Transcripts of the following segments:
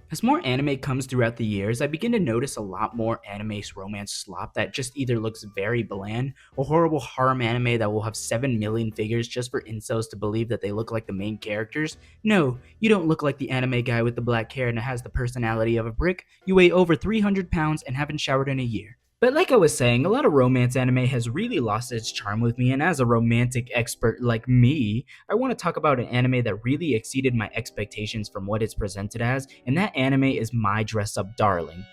As more anime comes throughout the years, I begin to notice a lot more anime romance slop that just either looks very bland, or horrible harem anime that will have 7 million figures just for incels to believe that they look like the main characters. No, you don't look like the anime guy with the black hair and has the personality of a brick. You weigh over 300 pounds and haven't showered in a year. But like I was saying, a lot of romance anime has really lost its charm with me, and as a romantic expert like me, I want to talk about an anime that really exceeded my expectations from what it's presented as, and that anime is My Dress Up Darling.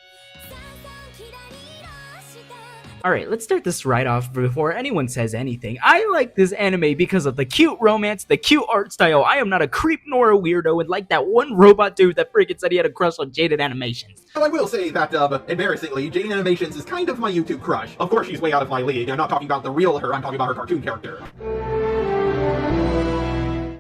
Alright, let's start this right off before anyone says anything. I like this anime because of the cute romance, the cute art style. I am not a creep nor a weirdo and like that one robot dude that friggin' said he had a crush on Jaded Animations. Well, I will say that, embarrassingly, Jane Animations is kind of my YouTube crush. Of course she's way out of my league. I'm not talking about the real her, I'm talking about her cartoon character.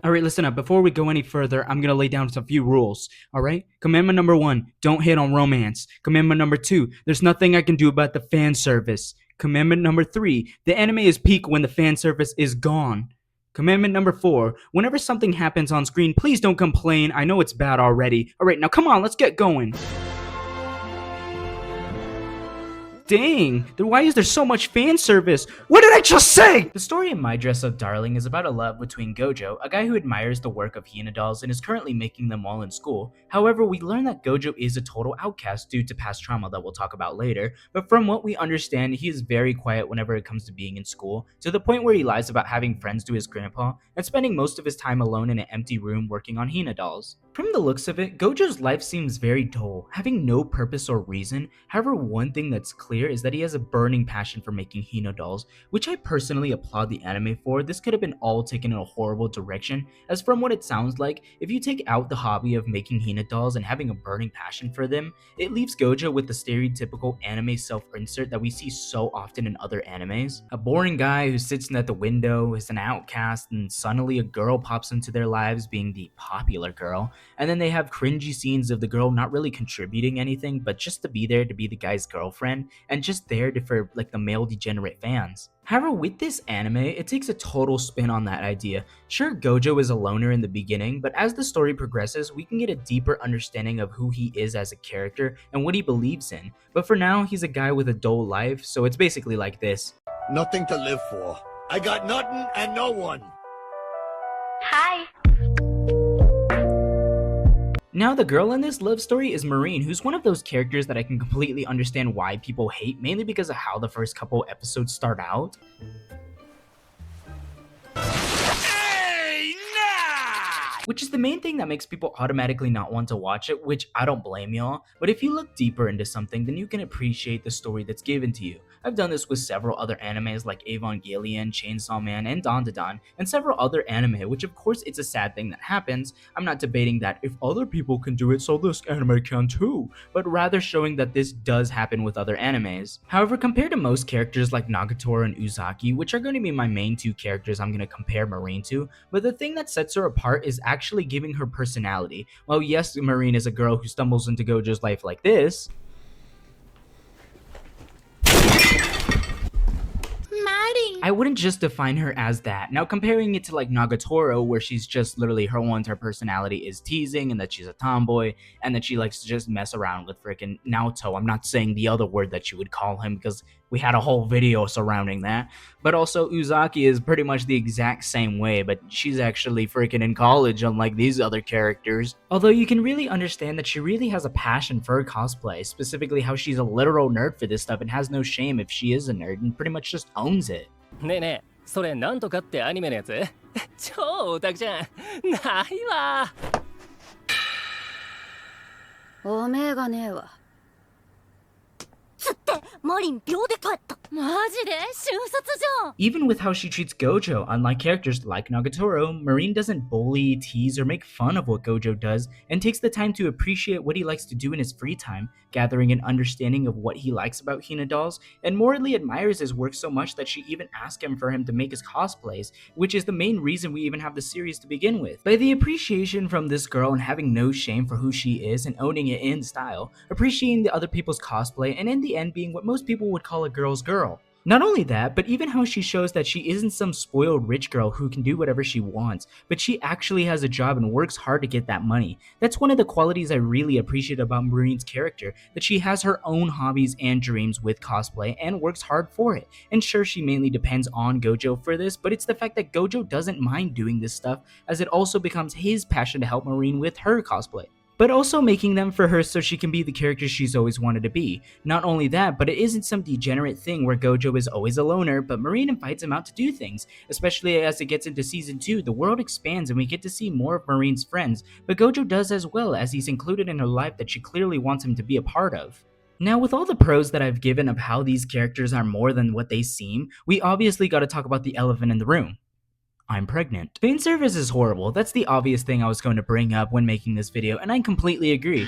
Alright, listen up. Before we go any further, I'm gonna lay down some few rules. Alright? Commandment number 1, don't hit on romance. Commandment number 2, there's nothing I can do about the fan service. Commandment number 3, the anime is peak when the fan service is gone. Commandment number 4, whenever something happens on screen, please don't complain. I know it's bad already. Alright, now come on, let's get going. Dang, then why is there so much fan service? What did I just say? The story of My Dress Up Darling is about a love between Gojo, a guy who admires the work of Hina dolls and is currently making them while in school. However, we learn that Gojo is a total outcast due to past trauma that we'll talk about later, but from what we understand, he is very quiet whenever it comes to being in school, to the point where he lies about having friends to his grandpa and spending most of his time alone in an empty room working on Hina dolls. From the looks of it, Gojo's life seems very dull, having no purpose or reason. However, one thing that's clear is that he has a burning passion for making Hina dolls, which I personally applaud the anime for. This could have been all taken in a horrible direction, as from what it sounds like, if you take out the hobby of making Hina dolls and having a burning passion for them, it leaves Gojo with the stereotypical anime self-insert that we see so often in other animes. A boring guy who sits at the window, is an outcast, and suddenly a girl pops into their lives being the popular girl, and then they have cringy scenes of the girl not really contributing anything, but just to be there to be the guy's girlfriend, and just there for like the male degenerate fans. However, with this anime, it takes a total spin on that idea. Sure, Gojo is a loner in the beginning, but as the story progresses, we can get a deeper understanding of who he is as a character and what he believes in. But for now, he's a guy with a dull life, so it's basically like this. Nothing to live for. I got nothing and no one. Hi. Now, the girl in this love story is Marine, who's one of those characters that I can completely understand why people hate, mainly because of how the first couple episodes start out. Which is the main thing that makes people automatically not want to watch it, which I don't blame y'all, but if you look deeper into something, then you can appreciate the story that's given to you. I've done this with several other animes like Evangelion, Chainsaw Man, and Dandadan, and several other anime, which of course it's a sad thing that happens. I'm not debating that if other people can do it, so this anime can too, but rather showing that this does happen with other animes. However, compared to most characters like Nagatoro and Uzaki, which are going to be my main two characters I'm going to compare Marine to, but the thing that sets her apart is actually giving her personality. While yes, Marine is a girl who stumbles into Gojo's life like this, I wouldn't just define her as that. Now, comparing it to like Nagatoro, where she's just literally her one entire personality is teasing and that she's a tomboy and that she likes to just mess around with freaking Naoto. I'm not saying the other word that you would call him because we had a whole video surrounding that. But also Uzaki is pretty much the exact same way, but she's actually freaking in college unlike these other characters. Although you can really understand that she really has a passion for cosplay, specifically how she's a literal nerd for this stuff and has no shame if she is a nerd and pretty much just owns it. ねえねえ、それなんとかってアニメのやつ超オタクじゃん。ないわ。おめえがねえわ。つってマリン秒で帰った。マジで瞬殺じゃん。 Even with how she treats Gojo, unlike characters like Nagatoro, Marine doesn't bully, tease, or make fun of what Gojo does, and takes the time to appreciate what he likes to do in his free time, gathering an understanding of what he likes about Hina dolls, and morally admires his work so much that she even asked him for him to make his cosplays, which is the main reason we even have the series to begin with. By the appreciation from this girl and having no shame for who she is and owning it in style, appreciating the other people's cosplay, and in the end being what most people would call a girl's girl. Not only that, but even how she shows that she isn't some spoiled rich girl who can do whatever she wants, but she actually has a job and works hard to get that money. That's one of the qualities I really appreciate about Marine's character, that she has her own hobbies and dreams with cosplay and works hard for it. And sure, she mainly depends on Gojo for this, but it's the fact that Gojo doesn't mind doing this stuff, as it also becomes his passion to help Marine with her cosplay, but also making them for her so she can be the character she's always wanted to be. Not only that, but it isn't some degenerate thing where Gojo is always a loner, but Marine invites him out to do things. Especially as it gets into season 2, the world expands and we get to see more of Marine's friends, but Gojo does as well, as he's included in her life that she clearly wants him to be a part of. Now, with all the pros that I've given of how these characters are more than what they seem, we obviously gotta talk about the elephant in the room. I'm pregnant. Fan service is horrible. That's the obvious thing I was going to bring up when making this video, and I completely agree.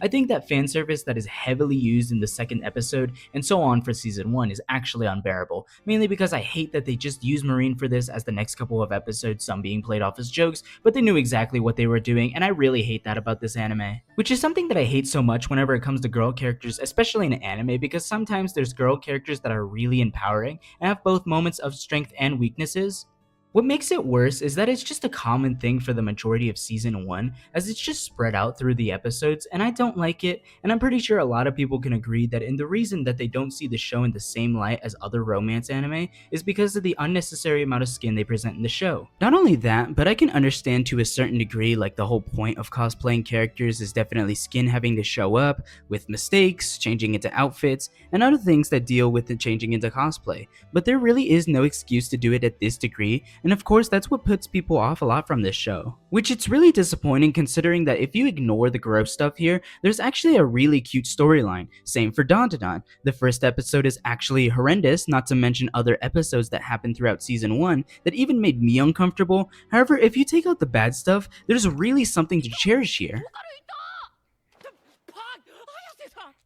I think that fan service that is heavily used in the second episode and so on for season 1 is actually unbearable, mainly because I hate that they just use Marine for this, as the next couple of episodes, some being played off as jokes, but they knew exactly what they were doing, and I really hate that about this anime. Which is something that I hate so much whenever it comes to girl characters, especially in anime, because sometimes there's girl characters that are really empowering and have both moments of strength and weaknesses. What makes it worse is that it's just a common thing for the majority of season 1, as it's just spread out through the episodes, and I don't like it, and I'm pretty sure a lot of people can agree that the reason that they don't see the show in the same light as other romance anime is because of the unnecessary amount of skin they present in the show. Not only that, but I can understand to a certain degree, like the whole point of cosplaying characters is definitely skin having to show up, with mistakes, changing into outfits, and other things that deal with the changing into cosplay, but there really is no excuse to do it at this degree, and of course that's what puts people off a lot from this show. Which it's really disappointing considering that if you ignore the gross stuff here, there's actually a really cute storyline. Same for Dandadan. The first episode is actually horrendous, not to mention other episodes that happened throughout season 1 that even made me uncomfortable. However, if you take out the bad stuff, there's really something to cherish here.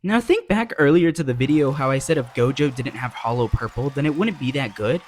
Now think back earlier to the video how I said if Gojo didn't have Hollow Purple, then it wouldn't be that good.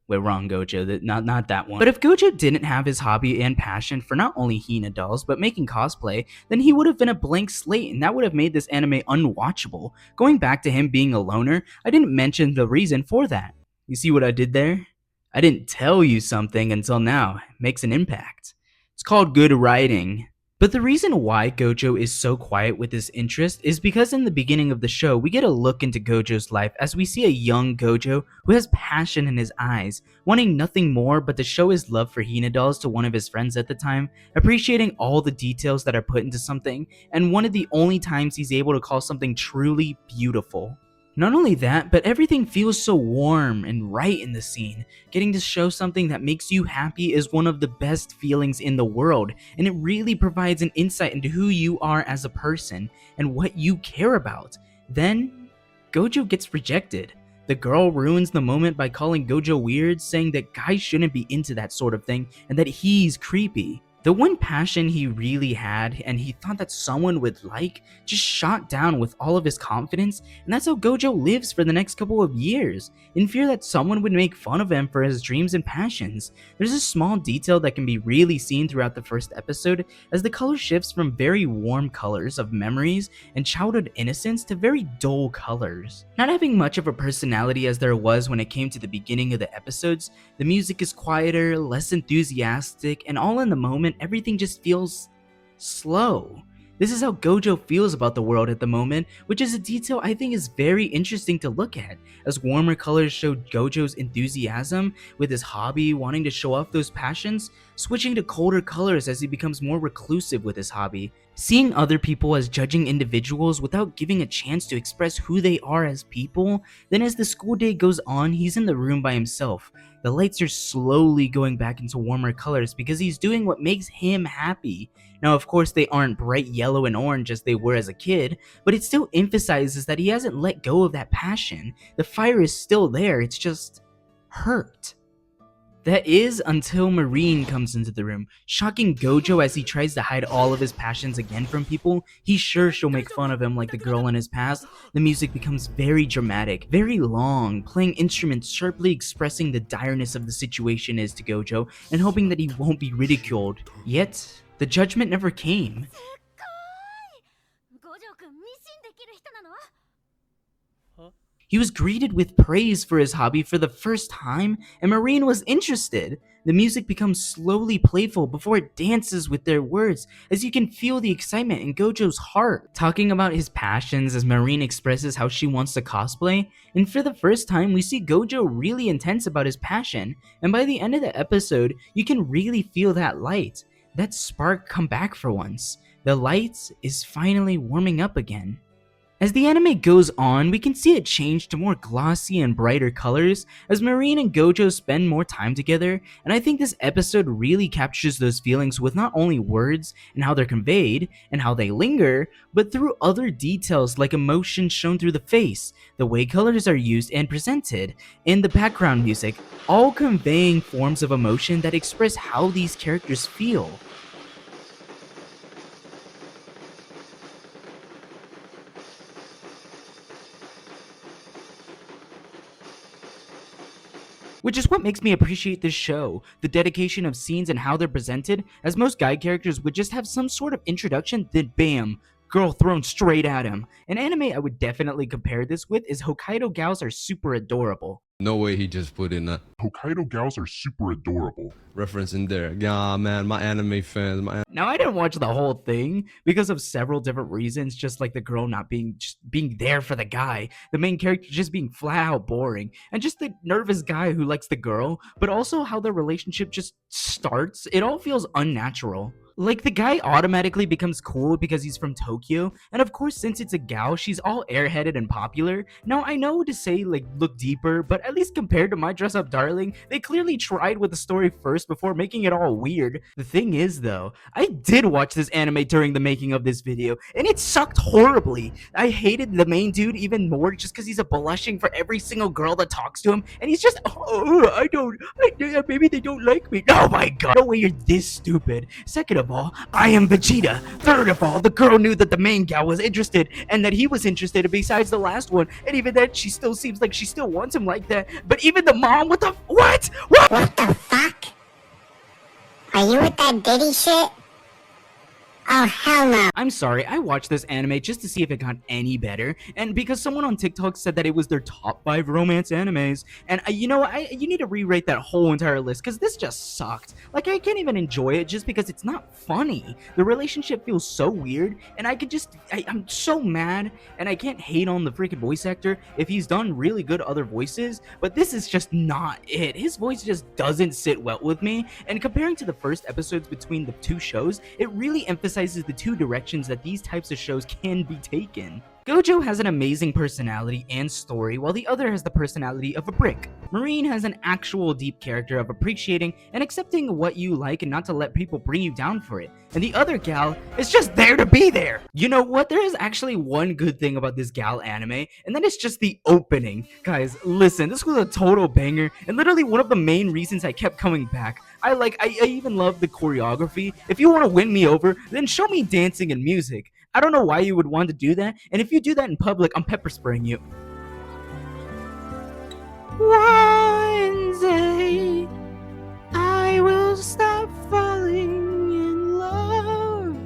We're wrong, Gojo, not that one. But if Gojo didn't have his hobby and passion for not only Hina dolls, but making cosplay, then he would have been a blank slate, and that would have made this anime unwatchable. Going back to him being a loner, I didn't mention the reason for that. You see what I did there? I didn't tell you something until now. It makes an impact. It's called good writing. But the reason why Gojo is so quiet with his interest is because in the beginning of the show, we get a look into Gojo's life as we see a young Gojo who has passion in his eyes, wanting nothing more but to show his love for Hina dolls to one of his friends at the time, appreciating all the details that are put into something, and one of the only times he's able to call something truly beautiful. Not only that, but everything feels so warm and right in the scene. Getting to show something that makes you happy is one of the best feelings in the world, and it really provides an insight into who you are as a person and what you care about. Then, Gojo gets rejected. The girl ruins the moment by calling Gojo weird, saying that guys shouldn't be into that sort of thing and that he's creepy. The one passion he really had and he thought that someone would like just shot down with all of his confidence, and that's how Gojo lives for the next couple of years, in fear that someone would make fun of him for his dreams and passions. There's a small detail that can be really seen throughout the first episode as the color shifts from very warm colors of memories and childhood innocence to very dull colors. Not having much of a personality as there was when it came to the beginning of the episodes, the music is quieter, less enthusiastic, and all in the moment everything just feels slow. This is how Gojo feels about the world at the moment, which is a detail I think is very interesting to look at, as warmer colors show Gojo's enthusiasm with his hobby, wanting to show off those passions, switching to colder colors as he becomes more reclusive with his hobby, seeing other people as judging individuals without giving a chance to express who they are as people. Then as the school day goes on, he's in the room by himself. The lights are slowly going back into warmer colors because he's doing what makes him happy. Now, of course, they aren't bright yellow and orange as they were as a kid, but it still emphasizes that he hasn't let go of that passion. The fire is still there, it's just hurt. That is until Marine comes into the room, shocking Gojo as he tries to hide all of his passions again from people. He's sure she'll make fun of him like the girl in his past. The music becomes very dramatic, very long, playing instruments sharply expressing the direness of the situation is to Gojo and hoping that he won't be ridiculed. Yet, the judgment never came. ゴジョ君ミシンできる人なの？ He was greeted with praise for his hobby for the first time, and Marine was interested. The music becomes slowly playful before it dances with their words, as you can feel the excitement in Gojo's heart. Talking about his passions as Marine expresses how she wants to cosplay, and for the first time we see Gojo really intense about his passion, and by the end of the episode, you can really feel that light, that spark come back for once. The light is finally warming up again. As the anime goes on, we can see it change to more glossy and brighter colors as Marine and Gojo spend more time together, and I think this episode really captures those feelings with not only words and how they're conveyed and how they linger, but through other details like emotions shown through the face, the way colors are used and presented, and the background music, all conveying forms of emotion that express how these characters feel. Which is what makes me appreciate this show, the dedication of scenes and how they're presented, as most guide characters would just have some sort of introduction, then bam, girl thrown straight at him. An anime I would definitely compare this with is Hokkaido Gals Are Super Adorable. No way he just put in a Hokkaido Gals Are Super Adorable. reference in there. Yeah, man, my anime fans, Now I didn't watch the whole thing because of several different reasons, just like the girl not being there for the guy, the main character just being flat out boring, and just the nervous guy who likes the girl, but also how the relationship just starts. It all feels unnatural. Like, the guy automatically becomes cool because he's from Tokyo, and of course, since it's a gal, she's all airheaded and popular. Now, I know to say, like, look deeper, but at least compared to My Dress Up Darling, they clearly tried with the story first before making it all weird. The thing is, though, I did watch this anime during the making of this video, and it sucked horribly. I hated the main dude even more just because he's a blushing for every single girl that talks to him, and he's just, maybe they don't like me. Oh my god, no way you're this stupid. Second of all, I am Vegeta. Third of all, the girl knew that the main gal was interested and that he was interested besides the last one, and even then she still seems like she still wants him like that. But even the mom, what the what? What the fuck? Are you with that Diddy shit? Oh, hell no. I'm sorry, I watched this anime just to see if it got any better, and because someone on TikTok said that it was their top 5 romance animes, and you know, you need to re-rate that whole entire list, because this just sucked. Like, I can't even enjoy it just because it's not funny. The relationship feels so weird, and I'm so mad, and I can't hate on the freaking voice actor if he's done really good other voices, but this is just not it. His voice just doesn't sit well with me, and comparing to the first episodes between the two shows, it really emphasizes the two directions that these types of shows can be taken. Gojo has an amazing personality and story, while the other has the personality of a brick. Marine has an actual deep character of appreciating and accepting what you like and not to let people bring you down for it. And the other gal is just there to be there. You know what? There is actually one good thing about this gal anime, and that is just the opening. Guys, listen, this was a total banger, and literally one of the main reasons I kept coming back. I even love the choreography. If you want to win me over, then show me dancing and music. I don't know why you would want to do that, and if you do that in public, I'm pepper spraying you. One day, I will stop falling in love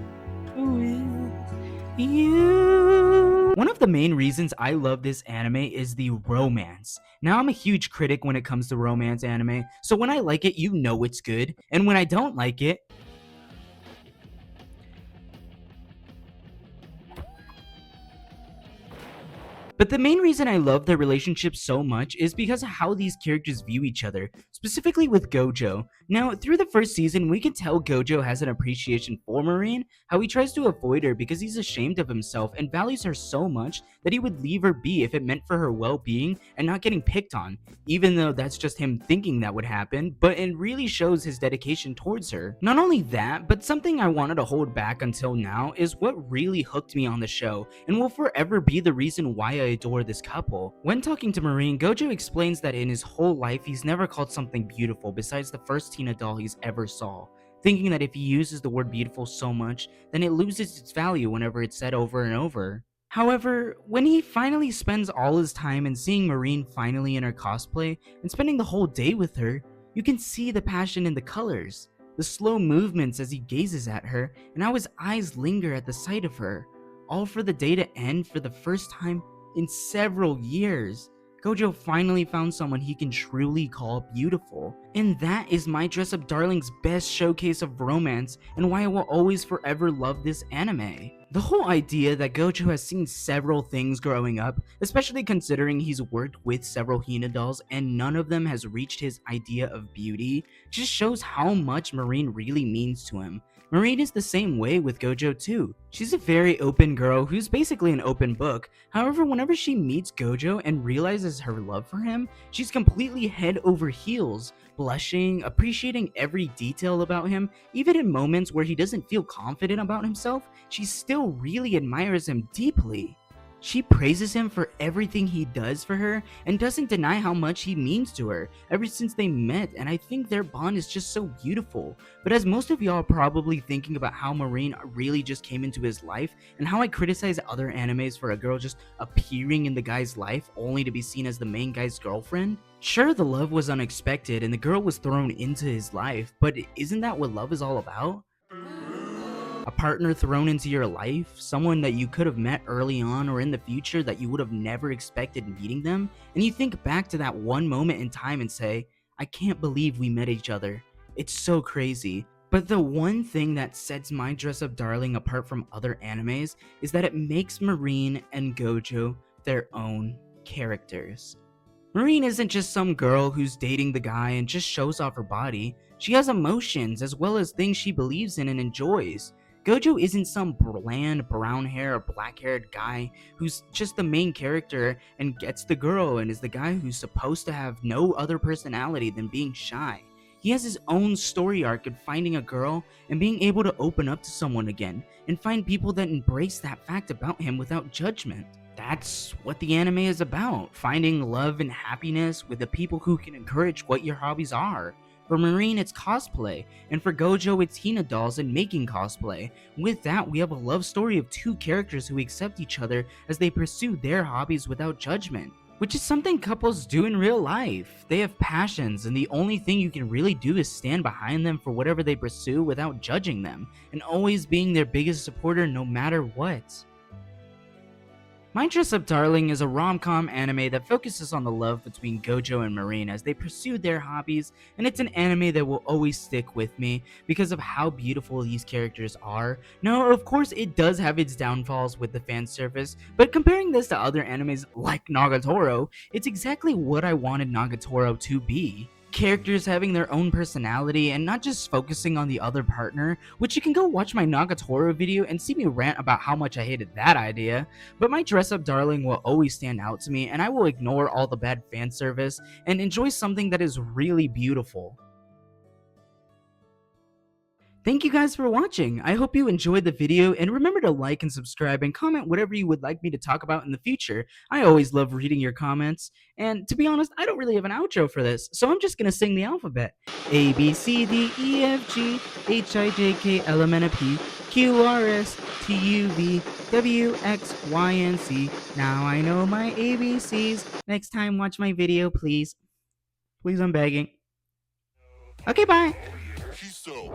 with you. One of the main reasons I love this anime is the romance. Now, I'm a huge critic when it comes to romance anime, so when I like it, you know it's good, and when I don't like it, but the main reason I love their relationship so much is because of how these characters view each other, specifically with Gojo. Now, through the first season, we can tell Gojo has an appreciation for Marine, how he tries to avoid her because he's ashamed of himself and values her so much that he would leave her be if it meant for her well-being and not getting picked on, even though that's just him thinking that would happen, but it really shows his dedication towards her. Not only that, but something I wanted to hold back until now is what really hooked me on the show and will forever be the reason why I adore this couple. When talking to Marine, Gojo explains that in his whole life he's never called something beautiful besides the first Tina doll he's ever saw, thinking that if he uses the word beautiful so much, then it loses its value whenever it's said over and over. However, when he finally spends all his time in seeing Marine finally in her cosplay and spending the whole day with her, you can see the passion in the colors, the slow movements as he gazes at her, and how his eyes linger at the sight of her, all for the day to end for the first time in several years. Gojo finally found someone he can truly call beautiful. And that is My Dress Up Darling's best showcase of romance and why I will always forever love this anime. The whole idea that Gojo has seen several things growing up, especially considering he's worked with several Hina dolls and none of them has reached his idea of beauty, just shows how much Marine really means to him. Marine is the same way with Gojo too. She's a very open girl who's basically an open book. However, whenever she meets Gojo and realizes her love for him, she's completely head over heels, blushing, appreciating every detail about him. Even in moments where he doesn't feel confident about himself, she still really admires him deeply. She praises him for everything he does for her and doesn't deny how much he means to her ever since they met, and I think their bond is just so beautiful. But as most of y'all are probably thinking about how Marine really just came into his life and how I criticize other animes for a girl just appearing in the guy's life only to be seen as the main guy's girlfriend, sure, the love was unexpected and the girl was thrown into his life, but isn't that what love is all about? A partner thrown into your life, someone that you could have met early on or in the future that you would have never expected meeting them, and you think back to that one moment in time and say, I can't believe we met each other. It's so crazy. But the one thing that sets My Dress Up Darling apart from other animes is that it makes Marine and Gojo their own characters. Marine isn't just some girl who's dating the guy and just shows off her body. She has emotions as well as things she believes in and enjoys. Gojo isn't some bland brown hair or black haired guy who's just the main character and gets the girl and is the guy who's supposed to have no other personality than being shy. He has his own story arc of finding a girl and being able to open up to someone again and find people that embrace that fact about him without judgment. That's what the anime is about, finding love and happiness with the people who can encourage what your hobbies are. For Marine, it's cosplay, and for Gojo, it's Hina dolls and making cosplay. With that, we have a love story of two characters who accept each other as they pursue their hobbies without judgment, which is something couples do in real life. They have passions, and the only thing you can really do is stand behind them for whatever they pursue without judging them, and always being their biggest supporter no matter what. My Dress Up Darling is a rom-com anime that focuses on the love between Gojo and Marine as they pursue their hobbies, and it's an anime that will always stick with me because of how beautiful these characters are. Now, of course, it does have its downfalls with the fan service, but comparing this to other animes like Nagatoro, it's exactly what I wanted Nagatoro to be. Characters having their own personality and not just focusing on the other partner, which you can go watch my Nagatoro video and see me rant about how much I hated that idea. But My Dress Up Darling will always stand out to me, and I will ignore all the bad fan service and enjoy something that is really beautiful. Thank you guys for watching. I hope you enjoyed the video, and remember to like and subscribe and comment whatever you would like me to talk about in the future. I always love reading your comments, and to be honest, I don't really have an outro for this, so I'm just gonna sing the alphabet. A, B, C, D, E, F, G, H, I, J, K, L, M, N, P, Q, R, S, T, U, V, W, X, Y, and Z. Now I know my ABCs. Next time, watch my video, please. Please, I'm begging. Okay, bye. She's so